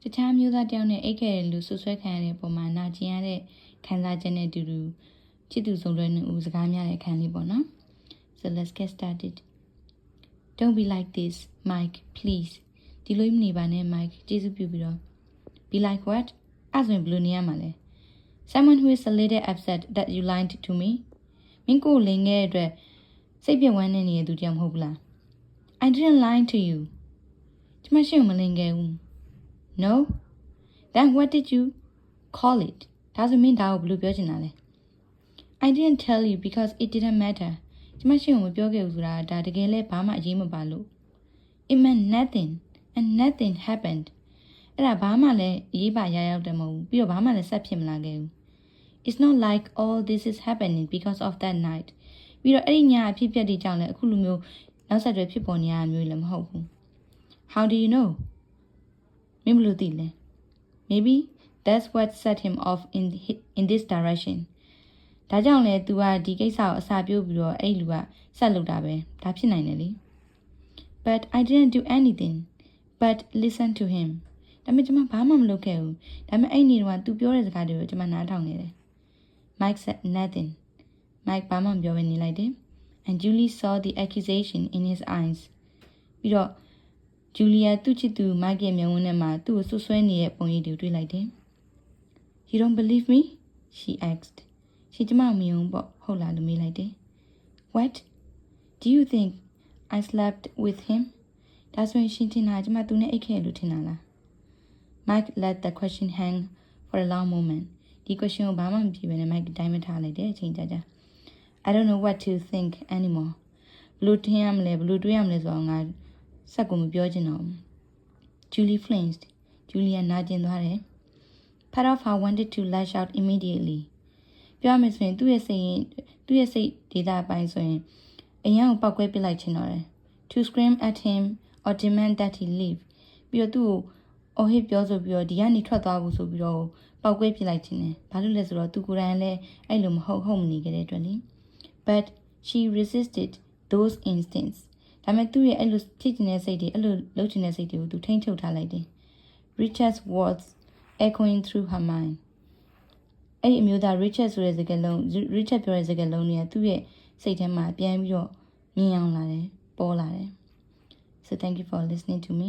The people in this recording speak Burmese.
တခြားမျိုးသားတယောက်နဲ့အိတ်ခဲ့တဲ့လူဆွဆွဲခံရတဲ့ပုံမှာနာကျင်ရတဲ့ခံစားချက်နဲ့အတူတူချစ်သူဆုံးတွဲနှစ်ဦးစကားများတဲ့အခန်းလေးပေါ့နော် So let's get started. Don't be like this, Mike, please. ဒီလိုမနေပါနဲ့ Mike ကျေးဇူးပြုပြီးတော့ Be like what? အဲ့ဆိုရင်ဘယ်လိုနေရမှာလဲ Someone who is a little upset that you lied to me. မင်းကိုလင်ခဲ့တဲ့အတွက်စိတ်ပြည့်ဝမ်းနေနေတဲ့သူတယောက်မဟုတ်ဘူးလား I didn't lie to you. ကျမရှင့်ကိုမလင်ခဲ့ဘူး No? Then what did you call it? ဒါဆိုမင်းဒါကိုဘယ်လိုပြောချင်တာလဲ I didn't tell you because it didn't matter. ကျမရှင့်ကိုမပြောခဲ့ဘူးဆိုတာဒါတကယ်လဲဘာမှအရေးမပါလို့ It meant nothing and nothing happened. အဲ့ဒါဘာမှလည်းအရေးပါရရောက်တယ်မဟုတ်ဘူးပြီးတော့ဘာမှလည်းဆက်ဖြစ်မလာခဲ့ဘူး It's not like all this is happening because of that night. ပြီးတော့အဲ့ဒီညအဖြစ်အပျက်တွေကြောင့်လည်းအခုလိုမျိုးနောက်ဆက်တွဲဖြစ်ပေါ်နေရမျိုးလည်းမဟုတ်ဘူး How do you know? မင်းဘယ်လိုသိလဲ Maybe that's what set him off in this direction. ဒါကြောင့်လဲ तू ကဒီကိစ္စကိုအစာပြုတ်ပြီးတော့အဲ့လူကဆက်လုပ်တာပဲဒါဖြစ်နိုင်တယ်လေ But I didn't do anything but listen to him. ဒါပေမဲ့ကျွန်မဘာမှမလုပ်ခဲ့ဘူးဒါပေမဲ့အဲ့နေ့တော့ तू ပြောတဲ့စကားတွေကိုကျွန်မနားထောင်နေတယ် Mike said nothing. Mike ဘာမှမပြောဘဲနေလိုက်တယ် And Julie saw the accusation in his eyes. ပြီးတော့ Julia သူ့ချစ်သူ Mike ရဲ့မျက်ဝန်းထဲမှာသူ့ကိုဆွဆွဲနေတဲ့ပုံရိပ်တွေတွေ့လိုက်တယ် You don't believe me? She asked. ရှင်ကျမမယုံပေါ့ဟုတ်လားလို့မေးလိုက်တယ် What? Do you think I slept with him? ဒါဆိုရင်ရှင်ထင်တာကျမသူနဲ့အိတ်ခဲ့လို့ထင်တာလား Mike let the question hang for a long moment. ဒီ question ကိုဘာမှမဖြေဘဲနဲ့ Mike တိုင်းမထားလိုက်တဲ့အချိန်ကြာကြာ I don't know what to think anymore. ဘလို့ထင်ရမလဲဘလို့တွေးရမလဲဆိုတော့ငါစက်ကိုမပြောချင်တော့ဘူး Julie flinched. Julia နာကျင်သွားတယ် Part of her wanted to lash out immediately. ပြောမယ်ဆိုရင်သူ့ရဲ့စိတ်ဒေတာပိုင်းဆိုရင်အရန်ကိုပောက်ကွဲပစ်လိုက်ချင်တော့တယ် To scream at him or demand that he leave. ပြီးတော့သူ့ကိုအော်ဟစ်ပြောဆိုပြီးတော့ဒီကနေထွက်သွားဖို့ဆိုပြီးတော့ပောက်ကွဲပစ်လိုက်ချင်တယ်ဘာလို့လဲဆိုတော့သူကိုယ်တိုင်လည်းအဲ့လိုမဟုတ်မနေခဲ့တဲ့အတွက်လေ But she resisted those instincts. ဒါပေမဲ့သူ့ရဲ့အဲ့လိုဖြစ်နေတဲ့စိတ်တွေအဲ့လိုလှုပ်ချင်တဲ့စိတ်တွေကိုသူထိန်းချုပ်ထားလိုက်တယ် Richard's words echoing through her mind. အဲ့ဒီအမျိုးသား Richard ဆိုတဲ့စကားလုံး Richard ပြောတဲ့စကားလုံးတွေကသူ့ရဲ့စိတ်ထဲမှာပြန်ပြီးတော့မြင်အောင်လာတယ်ပေါ်လာတယ် So thank you for listening to me.